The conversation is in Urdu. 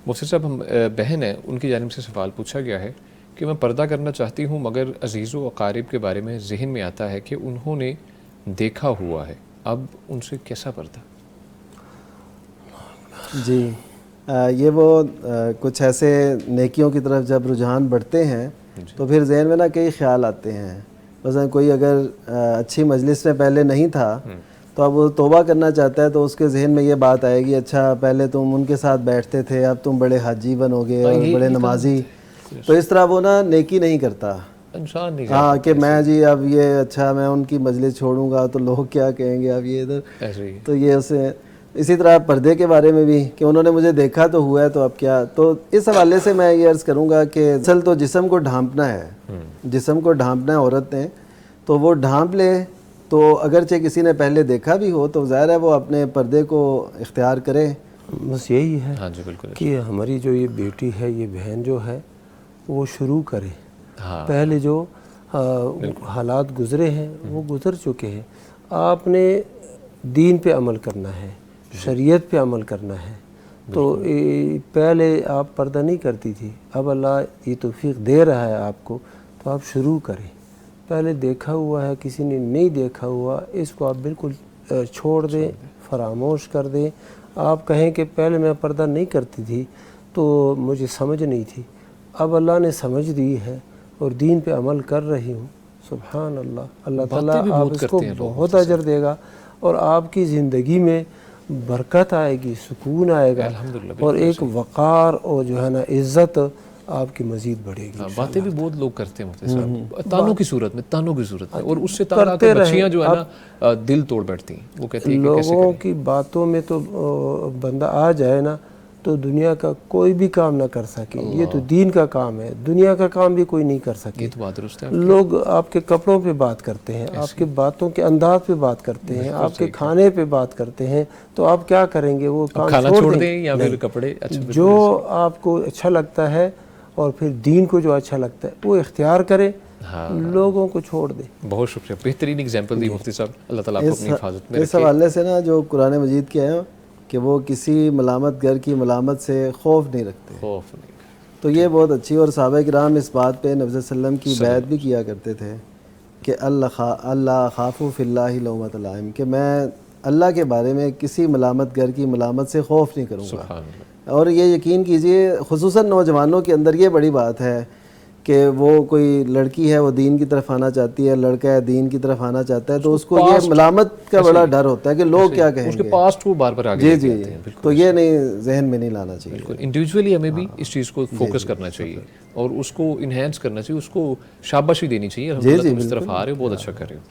مفتی صاحب ہم بہن ہیں، ان کی جانب سے سوال پوچھا گیا ہے کہ میں پردہ کرنا چاہتی ہوں مگر عزیز و اقارب کے بارے میں ذہن میں آتا ہے کہ انہوں نے دیکھا ہوا ہے، اب ان سے کیسا پردہ؟ جی یہ وہ کچھ ایسے نیکیوں کی طرف جب رجحان بڑھتے ہیں تو پھر ذہن میں نا کئی خیال آتے ہیں. مثلا کوئی اگر اچھی مجلس میں پہلے نہیں تھا تو اب وہ توبہ کرنا چاہتا ہے تو اس کے ذہن میں یہ بات آئے گی اچھا پہلے تم ان کے ساتھ بیٹھتے تھے، اب تم بڑے حاجی بنو گے اور بڑے نمازی. تو اس طرح وہ نا نیکی نہیں کرتا. انسان نہیں ہاں کہ میں جی اب یہ اچھا میں ان کی مجلس چھوڑوں گا تو لوگ کیا کہیں گے اب یہ ادھر. تو یہ اسے اسی طرح پردے کے بارے میں بھی کہ انہوں نے مجھے دیکھا تو ہوا ہے تو اب کیا. تو اس حوالے سے میں یہ عرض کروں گا کہ اصل تو جسم کو ڈھانپنا ہے، جسم کو ڈھانپنا ہے عورت نے، تو وہ ڈھانپ لے. تو اگرچہ کسی نے پہلے دیکھا بھی ہو تو ظاہر ہے وہ اپنے پردے کو اختیار کرے. بس یہی ہے ہاں جی بالکل کہ ہماری جو یہ بیٹی ہے، یہ بہن جو ہے وہ شروع کرے. ہاں پہلے جو حالات گزرے ہیں وہ گزر چکے ہیں. آپ نے دین پہ عمل کرنا ہے، شریعت پہ عمل کرنا ہے. تو پہلے آپ پردہ نہیں کرتی تھی، اب اللہ یہ توفیق دے رہا ہے آپ کو تو آپ شروع کریں. پہلے دیکھا ہوا ہے، کسی نے نہیں دیکھا ہوا، اس کو آپ بالکل چھوڑ دیں، فراموش کر دیں. آپ کہیں کہ پہلے میں پردہ نہیں کرتی تھی تو مجھے سمجھ نہیں تھی، اب اللہ نے سمجھ دی ہے اور دین پہ عمل کر رہی ہوں. سبحان اللہ، اللہ تعالیٰ آپ اس کو بہت اجر دے گا اور آپ کی زندگی میں برکت آئے گی، سکون آئے گا اور ایک وقار اور جو ہے نا عزت آپ کی مزید بڑھے گی. باتیں بھی بہت لوگ کرتے ہیں مفتی صاحب، تانوں کی صورت میں، تانوں کی صورت میں، اور اس سے تانا کہ بچیاں جو ہے نا دل توڑ بیٹھتی ہیں. وہ کہتی ہیں کہ کیسے لوگوں کی باتوں میں تو بندہ آ جائے نا تو دنیا کا کوئی بھی کام نہ کر سکے. یہ تو دین کا کام ہے، دنیا کا کام بھی کوئی نہیں کر سکے. یہ تو بات درست ہے. لوگ آپ کے کپڑوں پہ بات کرتے ہیں، آپ کے باتوں کے انداز پہ بات کرتے ہیں، آپ کے کھانے پہ بات کرتے ہیں، تو آپ کیا کریں گے؟ وہ کام چھوڑ دیں یا پھر کپڑے جو آپ کو اچھا لگتا ہے اور پھر دین کو جو اچھا لگتا ہے وہ اختیار کریں، لوگوں کو چھوڑ دیں. بہت شکریہ، بہترین اگزامپل دی مفتی صاحب. اللہ تعالیٰ آپ کو اپنی حفاظت میں رکھے. اس حوالے سے نا جو قرآن مجید کے ہیں کہ وہ کسی ملامت گر کی ملامت سے خوف نہیں رکھتے. خوف نہیں. تو یہ بہت اچھی، اور صحابہ کرام اس بات پہ نبی صلی اللہ علیہ وسلم کی بیعت بھی کیا کرتے تھے کہ اللہ خافو فی اللہ لومۃ لائم، کہ میں اللہ کے بارے میں کسی ملامت گر کی ملامت سے خوف نہیں کروں گا. اور یہ یقین کیجئے خصوصاً نوجوانوں کے اندر یہ بڑی بات ہے کہ وہ کوئی لڑکی ہے وہ دین کی طرف آنا چاہتی ہے، لڑکا ہے دین کی طرف آنا چاہتا ہے، تو اس کو یہ ملامت کا بڑا ڈر ہوتا ہے کہ لوگ کیا کہیں گے. اس کے پاسٹ وہ بار بار آگے جی جی، تو یہ نہیں ذہن میں نہیں لانا چاہیے. بالکل انڈیویجولی ہمیں بھی اس چیز کو فوکس کرنا چاہیے اور اس کو انہینس کرنا چاہیے، اس کو شاباشی دینی چاہیے. الحمدللہ تم اس طرف آ رہے ہو، بہت اچھا کر رہے ہو.